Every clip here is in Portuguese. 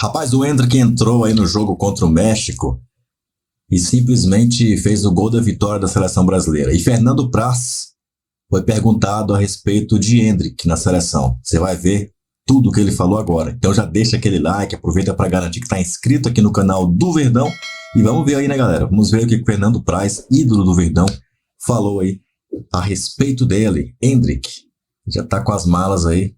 Rapaz, o Endrick entrou aí no jogo contra o México e simplesmente fez o gol da vitória da seleção brasileira. E Fernando Praz foi perguntado a respeito de Endrick na seleção. Você vai ver tudo o que ele falou agora. Então já deixa aquele like, aproveita para garantir que está inscrito aqui no canal do Verdão. E vamos ver aí, né, galera? Vamos ver o que o Fernando Praz, ídolo do Verdão, falou aí a respeito dele. Endrick já tá com as malas aí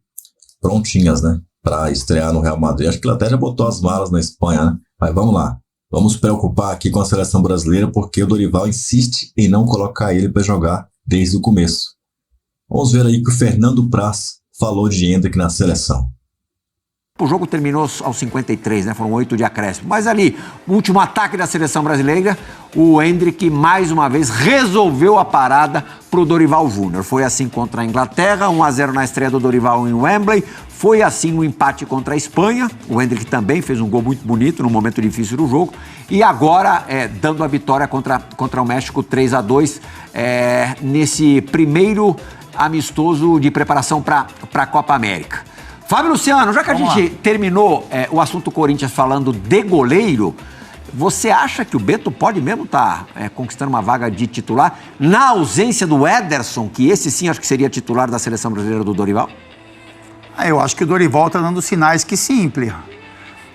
prontinhas, né? Para estrear no Real Madrid. Acho que ele até já botou as malas na Espanha, né? Mas vamos lá. Vamos preocupar aqui com a seleção brasileira porque o Dorival insiste em não colocar ele para jogar desde o começo. Vamos ver aí o que o Fernando Praz falou de Endrick na seleção. O jogo terminou aos 53, né? Foram 8 de acréscimo. Mas ali, o último ataque da seleção brasileira, o Endrick, mais uma vez, resolveu a parada pro Dorival Júnior. Foi assim contra a Inglaterra, 1-0 na estreia do Dorival em Wembley. Foi assim no empate contra a Espanha. O Endrick também fez um gol muito bonito, num momento difícil do jogo. E agora, dando a vitória contra o México 3-2, nesse primeiro amistoso de preparação para a Copa América. Fábio Luciano, já que a gente terminou o assunto Corinthians falando de goleiro, você acha que o Bento pode mesmo estar conquistando uma vaga de titular na ausência do Ederson, que esse sim acho que seria titular da seleção brasileira do Dorival? Eu acho que o Dorival está dando sinais que sim, Plirra.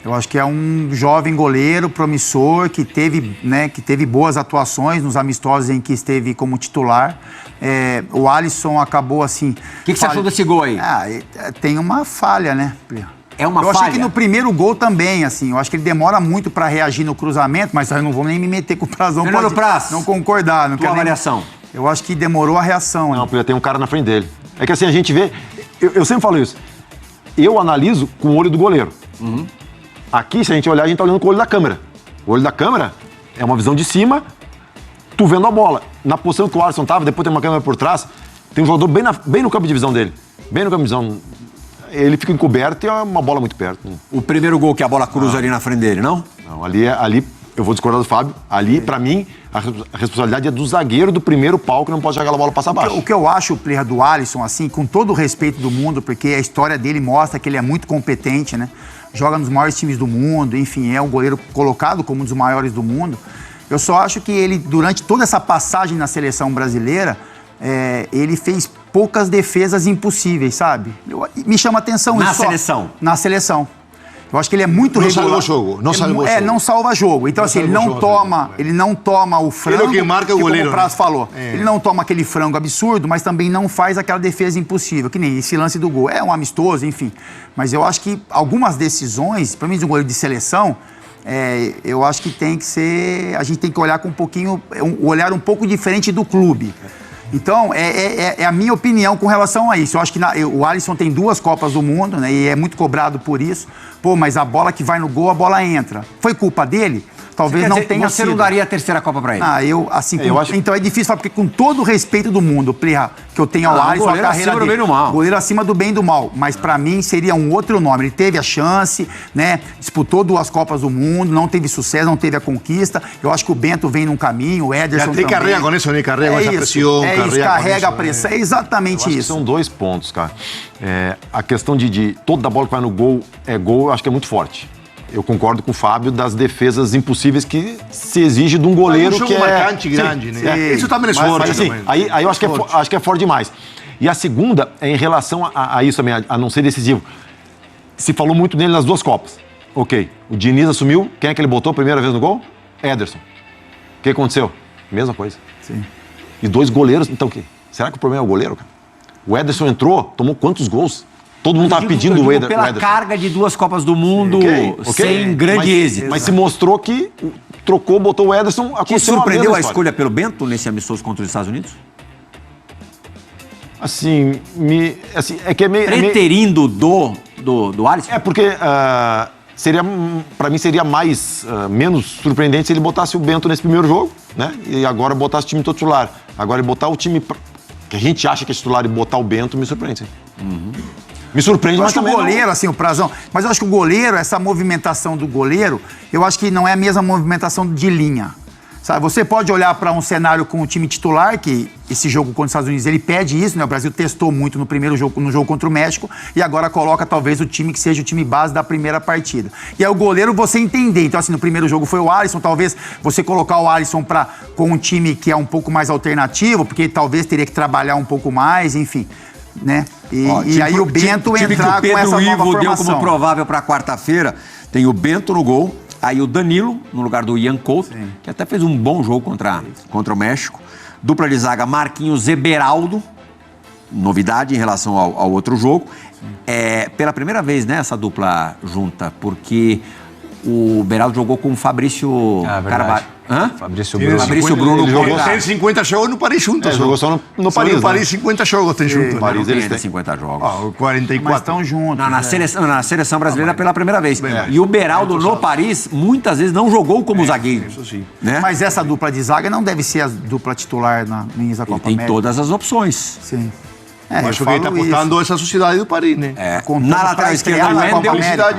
Eu acho que é um jovem goleiro promissor que teve boas atuações nos amistosos em que esteve como titular. O Alisson acabou assim... O que você achou desse gol aí? Tem uma falha, né, Plirra? É uma falha? Eu achei que no primeiro gol também, assim, eu acho que ele demora muito para reagir no cruzamento, mas eu não vou nem me meter com o Praz, Fernando Praz, não concordar. Não tua avaliação? Eu acho que demorou a reação. Não, porque tem um cara na frente dele. É que assim, a gente vê... Eu sempre falo isso. Eu analiso com o olho do goleiro. Uhum. Aqui, se a gente olhar, a gente tá olhando com o olho da câmera. O olho da câmera é uma visão de cima, tu vendo a bola. Na posição que o Alisson tava, depois tem uma câmera por trás, tem um jogador bem no campo de visão dele. Bem no campo de visão. Ele fica encoberto e é uma bola muito perto. O primeiro gol que a bola cruza ali na frente dele, não? Não, ali eu vou discordar do Fábio. Ali, pra mim, a responsabilidade é do zagueiro do primeiro pau que não pode jogar a bola passar abaixo. O que eu acho, Plirra, do Alisson, assim, com todo o respeito do mundo, porque a história dele mostra que ele é muito competente, né? Joga nos maiores times do mundo, enfim, é um goleiro colocado como um dos maiores do mundo. Eu só acho que ele, durante toda essa passagem na seleção brasileira, ele fez poucas defesas impossíveis, sabe? Me chama a atenção isso. Na seleção? Na seleção. Eu acho que ele é muito regular. Não salva jogo. Não salva jogo. Então, assim, ele não toma o frango, ele é o que marca o goleiro, como o Praz falou. Ele não toma aquele frango absurdo, mas também não faz aquela defesa impossível, que nem esse lance do gol. É um amistoso, enfim. Mas eu acho que algumas decisões, para mim, de um goleiro de seleção, eu acho que tem que ser... A gente tem que olhar com um olhar um pouco diferente do clube. Então, é a minha opinião com relação a isso. Eu acho que o Alisson tem 2 Copas do Mundo, né? E é muito cobrado por isso. Mas a bola que vai no gol, a bola entra. Foi culpa dele? Talvez não tenha sido. Você não daria a terceira Copa pra ele? Então é difícil falar, porque com todo o respeito do mundo, Plirra, que eu tenho ao Alisson, a carreira dele, do bem do mal. Goleiro acima do bem e do mal. Mas pra mim seria um outro nome. Ele teve a chance, né? Disputou 2 Copas do Mundo, não teve sucesso, não teve a conquista. Eu acho que o Bento vem num caminho, o Ederson também. Carrega com isso, né? Carrega essa pressão. Carrega a pressão. É exatamente isso. São 2 pontos, cara. A questão de toda a bola que vai no gol é gol, eu acho que é muito forte. Eu concordo com o Fábio das defesas impossíveis que se exige de um goleiro que é... marcante grande, né? Isso também é forte. Mas, assim, aí eu acho que é forte demais. E a segunda é em relação a isso também, a não ser decisivo. Se falou muito nele nas 2 Copas. Ok, o Diniz assumiu, quem é que ele botou a primeira vez no gol? Ederson. O que aconteceu? Mesma coisa. Sim. E 2 goleiros, então o quê? Será que o problema é o goleiro, cara? O Ederson entrou, tomou quantos gols? Todo mundo estava pedindo o Ederson. Pela carga de 2 Copas do Mundo, sem grande êxito. Mas se mostrou que trocou, botou o Ederson... Te surpreendeu a escolha pelo Bento nesse amistoso contra os Estados Unidos? Assim, é que é meio... Preterindo do Alisson? Porque para mim seria menos surpreendente se ele botasse o Bento nesse primeiro jogo, né? E agora botasse o time todo titular. Agora ele botar o time que a gente acha que é titular e botar o Bento me surpreende, sim. Uhum. Me surpreende, mas também o goleiro, assim, o Prazão... Mas eu acho que o goleiro, essa movimentação do goleiro, eu acho que não é a mesma movimentação de linha. Sabe, você pode olhar para um cenário com o time titular, que esse jogo contra os Estados Unidos, ele pede isso, né? O Brasil testou muito no primeiro jogo, no jogo contra o México, e agora coloca talvez o time que seja o time base da primeira partida. E aí o goleiro você entender. Então, assim, no primeiro jogo foi o Alisson, talvez você colocar o Alisson com um time que é um pouco mais alternativo, porque talvez teria que trabalhar um pouco mais, enfim, né? E aí o Bento entrar com essa nova formação. O Ivo deu como provável para quarta-feira, tem o Bento no gol, aí o Danilo, no lugar do Ian Couto, que até fez um bom jogo contra o México. Dupla de zaga, Marquinhos e Beraldo. Novidade em relação ao outro jogo. Pela primeira vez, né, essa dupla junta, porque o Beraldo jogou com o Fabrício Carvalho. Fabrício Bruno. Jogou 150 jogos no Paris juntos. Jogou só no Paris. No Paris 50 jogos tem juntos. No Paris eles têm 50 jogos. 44. Mas estão juntos. Não, na seleção brasileira pela primeira vez. E o Beraldo no Paris, muitas vezes não jogou como zagueiro. Isso sim. Né? Mas essa dupla de zaga não deve ser a dupla titular na início da Copa Tem América. todas as opções. Sim. Acho que ele está apostando essa sociedade do Paris, né? Na lateral esquerda,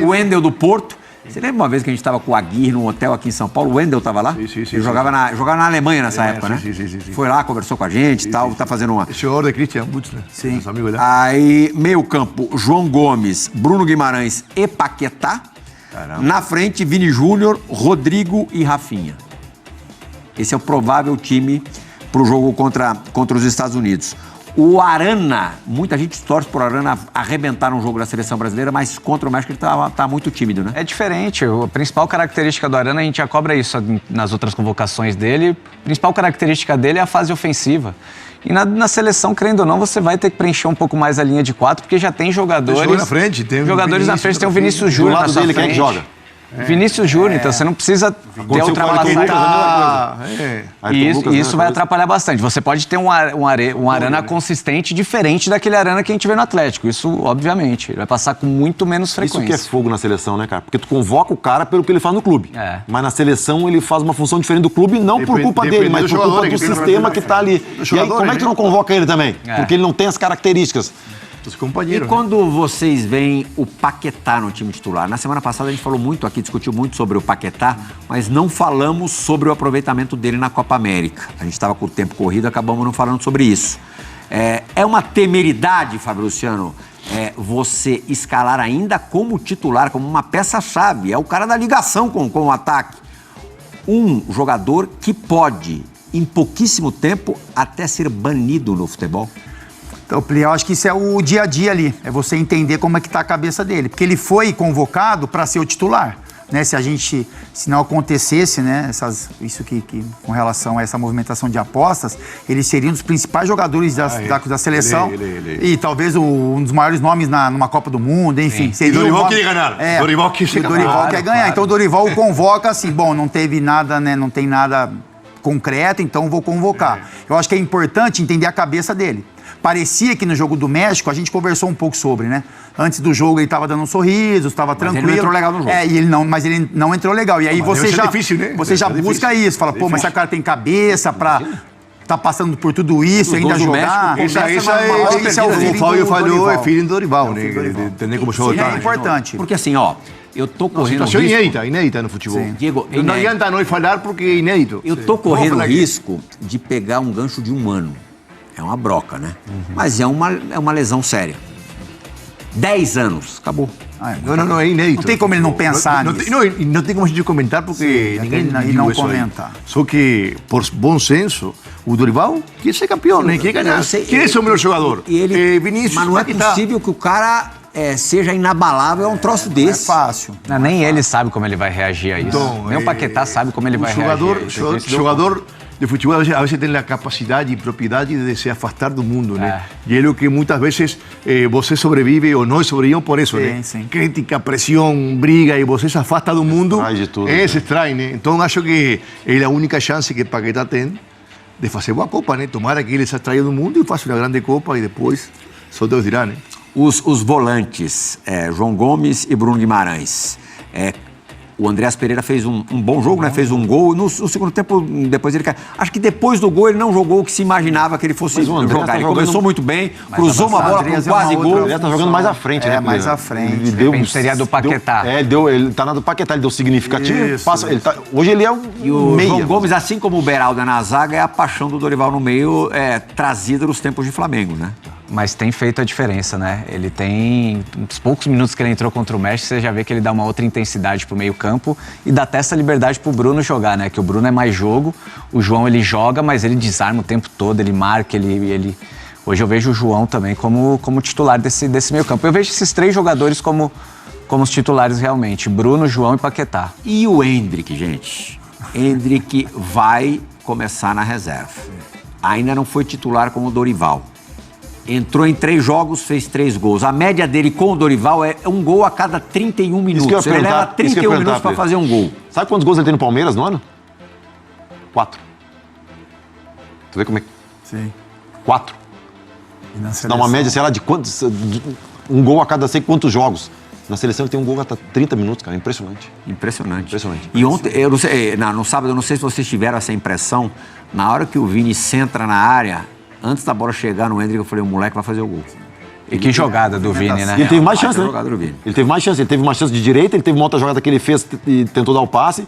o Wendel do Porto. Você lembra uma vez que a gente estava com o Aguirre num hotel aqui em São Paulo? O Wendel estava lá? Sim. Ele jogava na Alemanha nessa época, né? Sim. Foi lá, conversou com a gente e tal, tá fazendo uma... Esse jogador de Christian Butz, né? Sim. Nosso amigo lá. Aí, meio campo, João Gomes, Bruno Guimarães e Paquetá. Caramba. Na frente, Vini Júnior, Rodrigo e Rafinha. Esse é o provável time para o jogo contra os Estados Unidos. O Arana, muita gente torce por Arana arrebentar um jogo da seleção brasileira, mas contra o México ele tá muito tímido, né? É diferente. A principal característica do Arana, a gente já cobra isso nas outras convocações dele, a principal característica dele é a fase ofensiva. E na seleção, crendo ou não, você vai ter que preencher um pouco mais a linha de 4, porque já tem jogadores... na frente, tem jogadores na frente, tem o Vinícius Júnior na sua frente. Quem é que joga? Vinícius Júnior, então você não precisa ter ultrapassagem. E isso vai atrapalhar bastante. Você pode ter um Arana consistente diferente daquele Arana que a gente vê no Atlético. Isso, obviamente, vai passar com muito menos frequência. Isso que é fogo na seleção, né, cara? Porque tu convoca o cara pelo que ele faz no clube. Mas na seleção ele faz uma função diferente do clube, não por culpa dele, mas por culpa do sistema que tá ali. E aí, como é que tu não convoca ele também? Porque ele não tem as características. E quando vocês veem o Paquetá no time titular? Na semana passada a gente falou muito aqui, discutiu muito sobre o Paquetá, mas não falamos sobre o aproveitamento dele na Copa América. A gente estava com o tempo corrido, acabamos não falando sobre isso. É uma temeridade, Fábio Luciano, você escalar ainda como titular, como uma peça-chave. É o cara da ligação com o ataque. Um jogador que pode, em pouquíssimo tempo, até ser banido no futebol. Então, eu acho que isso é o dia a dia ali, é você entender como é que tá a cabeça dele, porque ele foi convocado para ser o titular, né? Se não acontecesse, né, isso que com relação a essa movimentação de apostas, ele seria um dos principais jogadores da seleção e talvez um dos maiores nomes numa Copa do Mundo, enfim. O Dorival quer ganhar. Dorival quer ganhar. Então o Dorival o convoca assim, bom, não teve nada, né, não tem nada concreto, então vou convocar. Eu acho que é importante entender a cabeça dele. Parecia que no jogo do México, a gente conversou um pouco sobre, né? Antes do jogo ele estava dando um sorriso, estava tranquilo. Ele não entrou legal no jogo. Mas ele não entrou legal. E aí você já, difícil, né? você já busca isso. Fala, pô, mas esse cara tem cabeça pra tá passando por tudo isso, ainda jogar. Isso é o Fábio falou, é filho do Dorival, né? Entender como joga. É importante. Porque assim, ó, eu tô correndo risco... Situação inédita no futebol. Diego, não adianta nós falar porque é inédito. Eu tô correndo risco de pegar um gancho de 1 ano. É uma broca, né? Mas é uma lesão séria. 10 anos, acabou. Não, é inédito. Não tem como ele não pensar nisso. Não tem como a gente comentar porque ninguém não comentar. Só que, por bom senso, o Dorival quer ser campeão, né? Quer ganhar. Quem é o melhor jogador? Vinícius, mas não é possível que o cara seja inabalável a um troço desse. É fácil. Nem ele sabe como ele vai reagir a isso. Então, nem o Paquetá sabe como ele vai reagir a isso. Jogador de futebol a veces tem a capacidade e propriedade de se afastar do mundo, né? E é o que muitas vezes você sobrevive ou nós sobrevivemos por isso, né? Crítica, pressão, briga e você se afasta do mundo. Se extrai, né? Então acho que é a única chance que Paquetá tem de fazer boa Copa, né? Tomara que ele se extraia do mundo e faça uma grande Copa e depois só Deus dirá, né? Os volantes, João Gomes e Bruno Guimarães. O Andreas Pereira fez um bom jogo, né? Fez um gol. No segundo tempo, depois ele caiu. Acho que depois do gol ele não jogou o que se imaginava que ele fosse jogar. Ele começou muito bem, cruzou uma bola com quase gol. Ele tá jogando mais à frente, né? Mais à frente. Seria do Paquetá. Ele tá na do Paquetá, ele deu significativo. Hoje ele é o E o meia. João Gomes, assim como o Beraldo na zaga, é a paixão do Dorival no meio, trazida dos tempos de Flamengo, né? Mas tem feito a diferença, né? Ele tem, uns poucos minutos que ele entrou contra o México, você já vê que ele dá uma outra intensidade pro meio campo e dá até essa liberdade pro Bruno jogar, né? Que o Bruno é mais jogo, o João ele joga, mas ele desarma o tempo todo, ele marca, ele... Hoje eu vejo o João também como titular desse meio campo. Eu vejo esses 3 jogadores como os titulares realmente, Bruno, João e Paquetá. E o Endrick, gente? Endrick vai começar na reserva. Ainda não foi titular como o Dorival. Entrou em 3 jogos, fez 3 gols. A média dele com o Dorival é um gol a cada 31 minutos. Ele leva 31 minutos para fazer um gol. Sabe quantos gols ele tem no Palmeiras no ano? 4. Tu vê como é que... Sim. 4. E na Dá uma média, sei lá, de quantos... Um gol a cada sei quantos jogos. Na seleção ele tem um gol a cada 30 minutos, cara. Impressionante. Impressionante. Impressionante. E ontem, eu não sei, no sábado, eu não sei se vocês tiveram essa impressão, na hora que o Vini centra na área, antes da bola chegar no Endrick, eu falei, o moleque vai fazer o gol. E que jogada do Vini, né? Ele teve mais chance, né? Jogada do Vini. Ele teve mais chance. Ele teve uma chance de direita, ele teve uma outra jogada que ele fez e tentou dar o passe.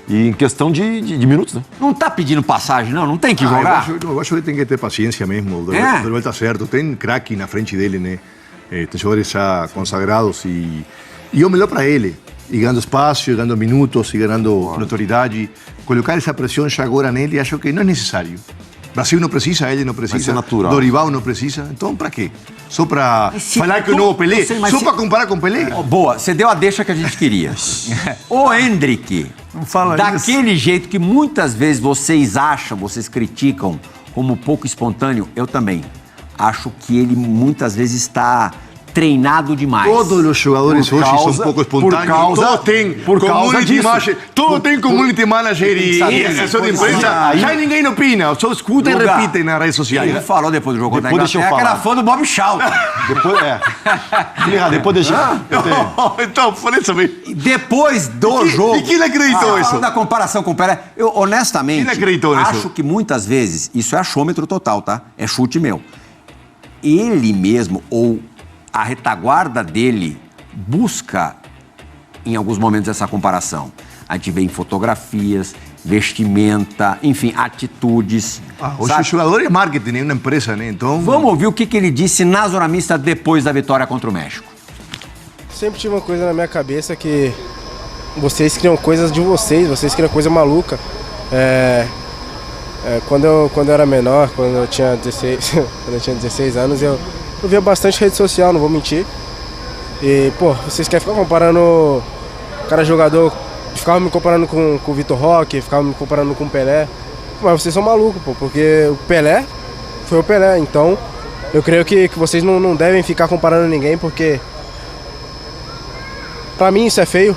E em questão de minutos, né? Não tá pedindo passagem, não? Não tem que jogar? Eu acho que tem que ter paciência mesmo. O Dorival tá certo. Tem craque na frente dele, né? Tem jogadores já consagrados e é o melhor para ele. E ganhando espaço, ganhando minutos, e ganhando notoriedade. Colocar essa pressão já agora nele, acho que não é necessário. Brasil não precisa, ele não precisa. Vai ser natural. Dorival não precisa. Então, para quê? Só para falar que o novo Pelé? Só para comparar com Pelé? Boa, você deu a deixa que a gente queria. O Endrick, daquele jeito que muitas vezes vocês acham, vocês criticam como pouco espontâneo, eu também. Acho que ele muitas vezes está treinado demais. Todos os jogadores hoje são um pouco espontâneos. Todos têm community manager. Todos têm community manager e assessor de imprensa. Já ninguém opina, só escuta e repite nas redes sociais. Ele falou depois do jogo contra a Inglaterra que era fã do Bob Shaw. Depois deixa. Então, por isso mesmo. Depois do jogo. E quem acreditou isso? Da comparação com o Pelé. Eu, honestamente, quem acreditou nisso? Acho que muitas vezes, isso é achômetro total, tá? É chute meu. Ele mesmo, ou a retaguarda dele, busca, em alguns momentos, essa comparação. A gente vê em fotografias, vestimenta, enfim, atitudes. Hoje o jogador é marketing, é uma empresa, né? Então... Vamos ouvir o que ele disse na Zona Mista depois da vitória contra o México. Sempre tinha uma coisa na minha cabeça que vocês criam coisas de vocês criam coisa maluca. Quando eu era menor, quando eu tinha 16 anos, eu via bastante rede social, não vou mentir. E, pô, vocês querem ficar comparando cada jogador, ficavam me comparando com o Vitor Roque, ficavam me comparando com o Pelé. Mas vocês são malucos, pô, porque o Pelé foi o Pelé. Então, eu creio que vocês não devem ficar comparando ninguém, porque pra mim isso é feio.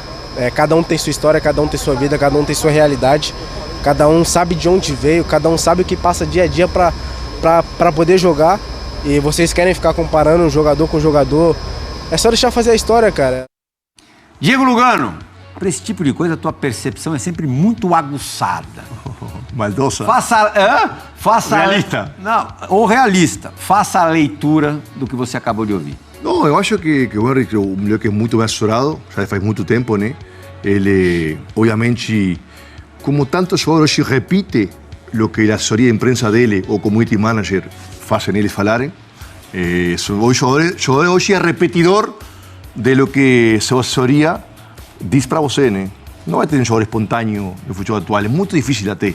Cada um tem sua história, cada um tem sua vida, cada um tem sua realidade. Cada um sabe de onde veio, cada um sabe o que passa dia a dia pra poder jogar. E vocês querem ficar comparando um jogador com um jogador. É só deixar fazer a história, cara. Diego Lugano, para esse tipo de coisa, a tua percepção é sempre muito aguçada. Maldosa. Faça realista. Não, ou realista. Faça a leitura do que você acabou de ouvir. Não, eu acho que o Henrique, o melhor que é muito bem assessorado, já faz muito tempo, né? Ele, obviamente, como tantos jogadores, repite o que a assessoria de imprensa dele ou community manager fazem eles falarem. O jogador hoje é repetidor de lo que sua assessoria diz para você, né? Não vai ter um jogador espontâneo no futebol atual, é muito difícil até.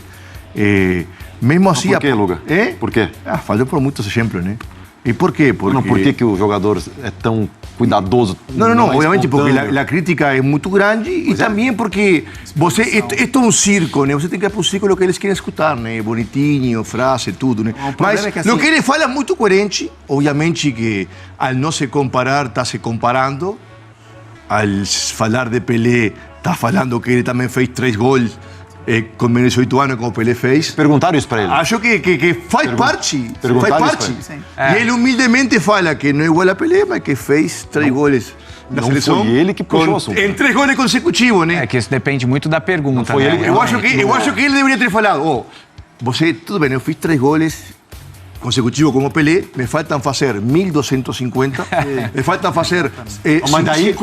Mesmo assim... Por quê, Luga? Por quê? Falei por muitos exemplos, né? E por quê? Porque... Por que o jogador é tão cuidadoso? Não, obviamente porque a crítica é muito grande e também porque você é um circo, né? Você tem que ir para o circo o que eles querem escutar, né? Bonitinho, frase, tudo, né? Mas o assim... que ele fala é muito coerente, obviamente que ao não se comparar, está se comparando, ao falar de Pelé, está falando que ele também fez 3 gols com menos de 8 anos, como o Pelé fez. Perguntaram isso para ele? Acho que faz parte. Faz parte. E ele humildemente fala que não é igual a Pelé, mas que fez 3 goles na Não seleção. foi ele que puxou o assunto. Em 3 goles consecutivos, né? É que isso depende muito da pergunta. foi né? ele- Eu acho que ele deveria ter falado, você, tudo bem, eu fiz 3 goles consecutivos como Pelé, me faltam fazer 1.250, me faltam fazer Mas daí-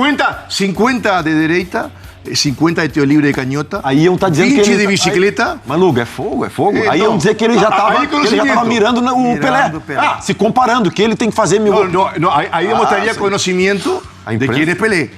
50 de direita, 50 de tiro livre de canhota, Aí iam estar dizendo 20 que ele... de bicicleta. Mas, Luga, é fogo, é fogo. Então, aí iam dizer que ele já estava aí conhecimento. mirando o Pelé. o Pelé. Ah, se comparando, que ele tem que fazer mil... Ahí demostraría sí. conocimiento A de imprensa. quién es Pelé.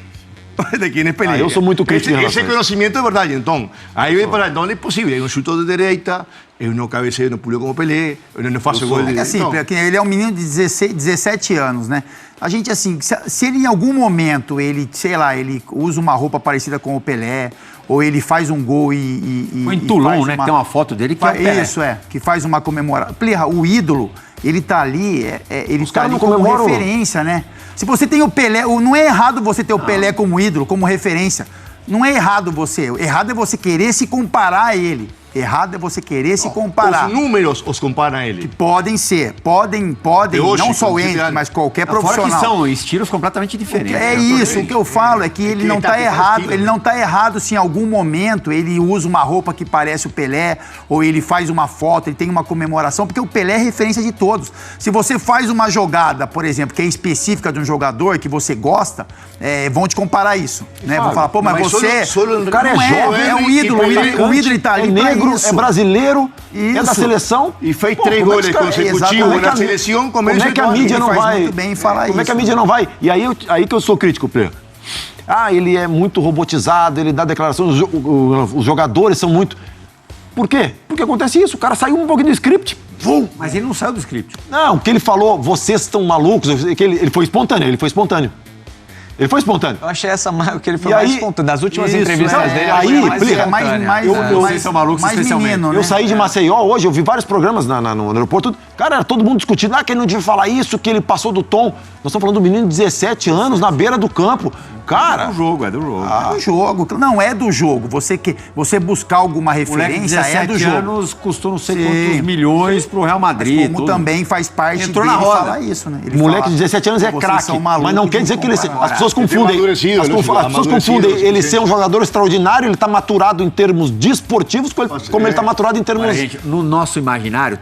De quién es Pelé. Ah, yo soy muy crítico en Ese relación a eso. conocimiento es verdad. Entonces, ahí ve para no es posible. Hay un chuto de derecha, uno cabecea, no puliu como Pelé, uno não faz o gol É de que assim, Então, porque ele é um menino de 17 anos, né? A gente, assim, se ele em algum momento, ele, sei lá, ele usa uma roupa parecida com o Pelé, ou ele faz um gol Foi em e Toulon, faz né? Que tem uma foto dele que é o Pelé. Isso, que faz uma comemoração. Plirra, o ídolo, ele tá ali, ele Os tá caras ali não como comemoram. referência, né? Se você tem o Pelé, não é errado você ter o Pelé como ídolo, como referência. Não é errado você. Errado é você querer se comparar a ele. Errado é você querer se comparar. os números os comparam a ele. Podem ser, podem, De hoje, não só o com 17 Henrique, anos. mas qualquer Fora que profissional. são estilos completamente diferentes. É né? isso, o que eu falo é que ele que não ele está tá errado, estilo. ele não tá errado se em algum momento ele usa uma roupa que parece o Pelé, ou ele faz uma foto, ele tem uma comemoração, porque o Pelé é referência de todos. Se você faz uma jogada, por exemplo, que é específica de um jogador que você gosta, vão te comparar isso, né? Vão falar, pô, mas você... Solo O cara não é jovem, é um ídolo, o ídolo tá é ali pra negro, isso. é brasileiro, é da Isso. seleção. E fez Pô, 3 como é goles que os caras- consecutivos exatamente. na seleção. Como é que a mídia não faz vai... muito bem falar Como é que a isso, mídia não vai... E aí que eu sou crítico, Pedro. Ah, ele é muito robotizado, ele dá declarações, os jogadores são muito... Por quê? Porque acontece isso, o cara saiu um pouquinho do script, vum. Mas ele não saiu do script. Não, o que ele falou, vocês estão malucos, que ele foi espontâneo, Ele foi espontâneo. Eu achei o que ele E foi mais aí- espontâneo. Das últimas Isso, entrevistas dele, eu aí, achei a mais Plirra, espontânea. Vocês são malucos, mais especialmente. menino, né? Eu saí de Maceió hoje, eu vi vários programas no aeroporto. Cara, era todo mundo discutindo, que ele não devia falar isso, que ele passou do tom. Nós estamos falando do menino de 17 anos, na beira do campo. Cara, É do jogo, é do jogo. É do jogo. Não é do jogo. Você buscar alguma Moleque de referência é 17 do jogo. anos custou não sei Sim. quantos milhões pro Real Madrid. Como tudo. também faz parte Entrou dele na roda. falar isso, né? Ele moleque fala, de 17 anos é "Vocês craque, são malucos mas não quer de dizer que ele... comparar." As pessoas Ele tem confundem. amadurecido, As pessoas amadurecido, confundem ele suficiente. ser um jogador extraordinário, ele tá maturado em termos desportivos, como ele tá maturado em termos... Olha, gente, no nosso imaginário,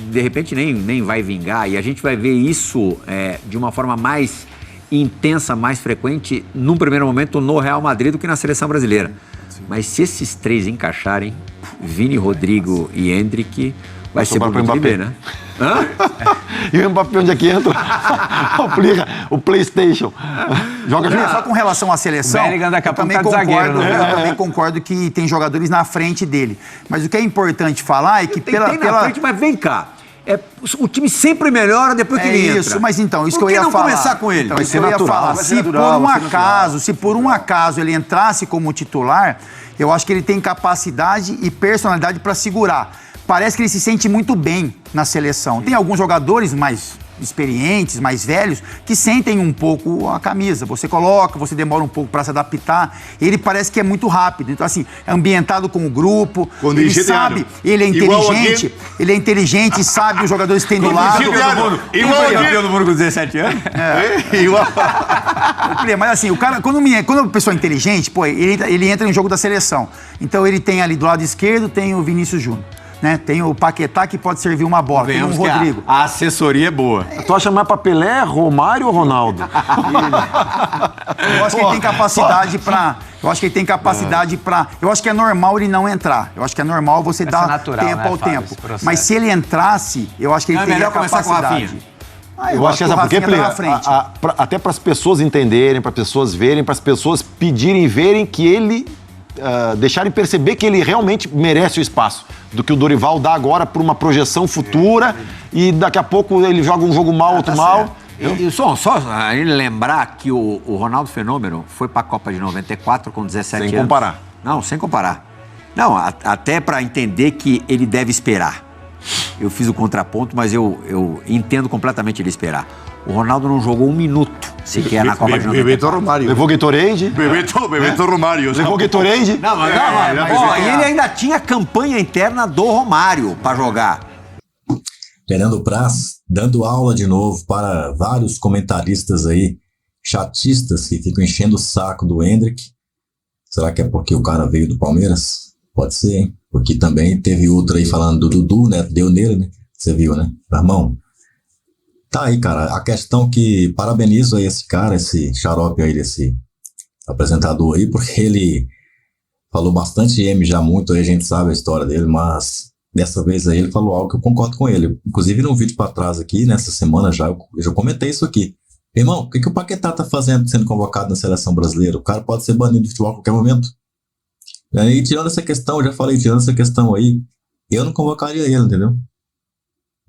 de repente nem vai vingar, e a gente vai ver isso de uma forma mais intensa, mais frequente, num primeiro momento, no Real Madrid do que na seleção brasileira. Mas se esses três encaixarem, Vini, Rodrigo e Endrick, vai ser sobrar pro bonito de Mbappé. ver, né? Hã? E o Mbappé, onde é que entra? o PlayStation. Joga Só com relação à seleção, Bellingham daqui a eu pouco também tá de zagueiro, concordo, né? eu também concordo que tem jogadores na frente dele. Mas o que é importante falar é que Tem na frente, mas vem cá. O time sempre melhora depois que ele entra. Isso, mas então, isso Por que eu ia não falar. começar com ele? Então, Vai isso ser que eu ia natural, falar. vai ser Se natural, por um acaso ele entrasse como titular, eu acho que ele tem capacidade e personalidade para segurar. Parece que ele se sente muito bem na seleção. Tem alguns jogadores mais experientes, mais velhos, que sentem um pouco a camisa. Você coloca, você demora um pouco para se adaptar. Ele parece que é muito rápido. Então, assim, é ambientado com o grupo. Com Ele 17 sabe, anos. ele é Igual inteligente. Ele é inteligente e sabe os jogadores que tem do Com lado. 17 anos. Igual Foi aqui. campeão do mundo com 17 anos? Igual. Mas assim, o cara, quando a pessoa é inteligente, pô, ele entra no jogo da seleção. Então ele tem ali do lado esquerdo, tem o Vinícius Júnior. Né? Tem o Paquetá que pode servir uma bola, tem o Venhamos que Rodrigo. a assessoria é boa. Tu acha mais pra Pelé, Romário ou Ronaldo? Eu acho que ele tem capacidade pra. Eu acho que ele tem capacidade pra. Eu acho que é normal ele não entrar. Eu acho que é normal você Vai dar ser natural, tempo né, ao Fábio, tempo. esse processo. Mas se ele entrasse, eu acho que ele Não é teria melhor começar com o capacidade. Rafinha? Eu acho que essa porque, o Rafinha tá na Plirra, frente. até para as pessoas entenderem, para as pessoas verem, para as pessoas pedirem e verem que ele, deixarem perceber que ele realmente merece o espaço, do que o Dorival dá agora por uma projeção futura e daqui a pouco ele joga um jogo mal, outro mal. E só a gente lembrar que o Ronaldo Fenômeno foi para a Copa de 94 com 17 anos. Sem comparar. Não, sem comparar. Não, até para entender que ele deve esperar. Eu fiz o contraponto, mas eu entendo completamente ele esperar. O Ronaldo não jogou um minuto sequer na Copa de 94. Bebeto Romário. Levou Gatorade? Bebeto Romário. Levou Gatorade? Não, mas e ele ainda tinha campanha interna do Romário para jogar. Fernando Praz dando aula de novo para vários comentaristas aí, chatistas que ficam enchendo o saco do Endrick. Será que é porque o cara veio do Palmeiras? Pode ser, hein? Porque também teve outro aí falando do Dudu, né? Deu nele, né? Você viu, né? Irmão, tá aí, cara. A questão que parabenizo aí esse cara, esse xarope aí, desse apresentador aí, porque ele falou bastante M já muito, aí a gente sabe a história dele, mas dessa vez aí ele falou algo que eu concordo com ele. Inclusive num vídeo pra trás aqui, nessa semana já, eu já comentei isso aqui. Irmão, o que o Paquetá tá fazendo sendo convocado na seleção brasileira? O cara pode ser banido do futebol a qualquer momento. E aí, tirando essa questão, eu já falei, tirando essa questão aí, eu não convocaria ele, entendeu?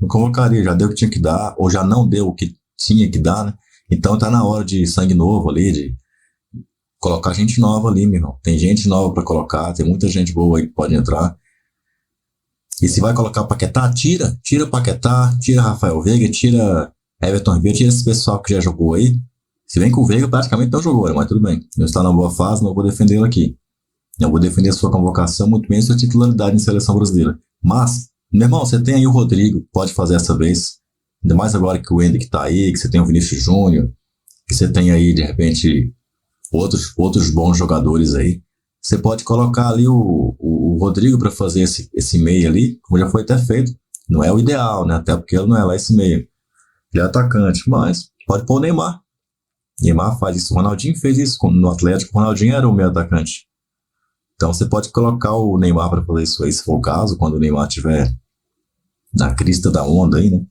Não convocaria, já deu o que tinha que dar, ou já não deu o que tinha que dar, né? Então tá na hora de sangue novo ali, de colocar gente nova ali, meu irmão. Tem gente nova pra colocar, tem muita gente boa aí que pode entrar. E se vai colocar Paquetá, tira Paquetá, tira Rafael Veiga, tira Everton Ribeiro, tira esse pessoal que já jogou aí. Se bem que o Veiga praticamente não jogou, mas tudo bem. Não está na boa fase, não vou defendê-lo aqui. Não vou defender sua convocação, muito bem sua titularidade em seleção brasileira. Mas, meu irmão, você tem aí o Rodrigo, pode fazer essa vez. Ainda mais agora que o Endrick tá aí, que você tem o Vinícius Júnior, que você tem aí, de repente, outros bons jogadores aí. Você pode colocar ali o Rodrigo para fazer esse meio ali, como já foi até feito. Não é o ideal, né? Até porque ele não é lá esse meio. Ele é atacante, mas pode pôr o Neymar. Neymar faz isso. O Ronaldinho fez isso no Atlético. O Ronaldinho era o meio atacante. Então você pode colocar o Neymar para fazer isso aí, se for o caso, quando o Neymar estiver na crista da onda aí, né?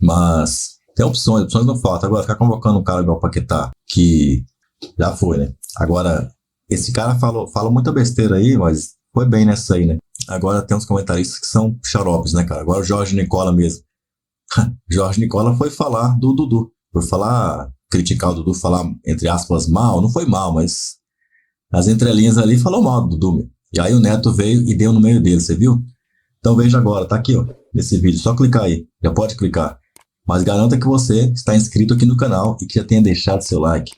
Mas tem opções não faltam. Agora, ficar convocando um cara igual o Paquetá, que já foi, né? Agora, esse cara fala muita besteira aí, mas foi bem nessa aí, né? Agora tem uns comentaristas que são xaropes, né, cara? Agora o Jorge Nicola mesmo. Jorge Nicola foi falar do Dudu. Foi criticar o Dudu, falar, entre aspas, mal. Não foi mal, mas as entrelinhas ali falou mal do Dudu, meu. E aí o Neto veio e deu no meio dele, você viu? Então veja agora, tá aqui, ó, nesse vídeo. Só clicar aí, já pode clicar. Mas garanta que você está inscrito aqui no canal e que já tenha deixado seu like.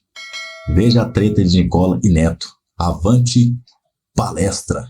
Veja a treta de Nicola e Neto. Avante palestra!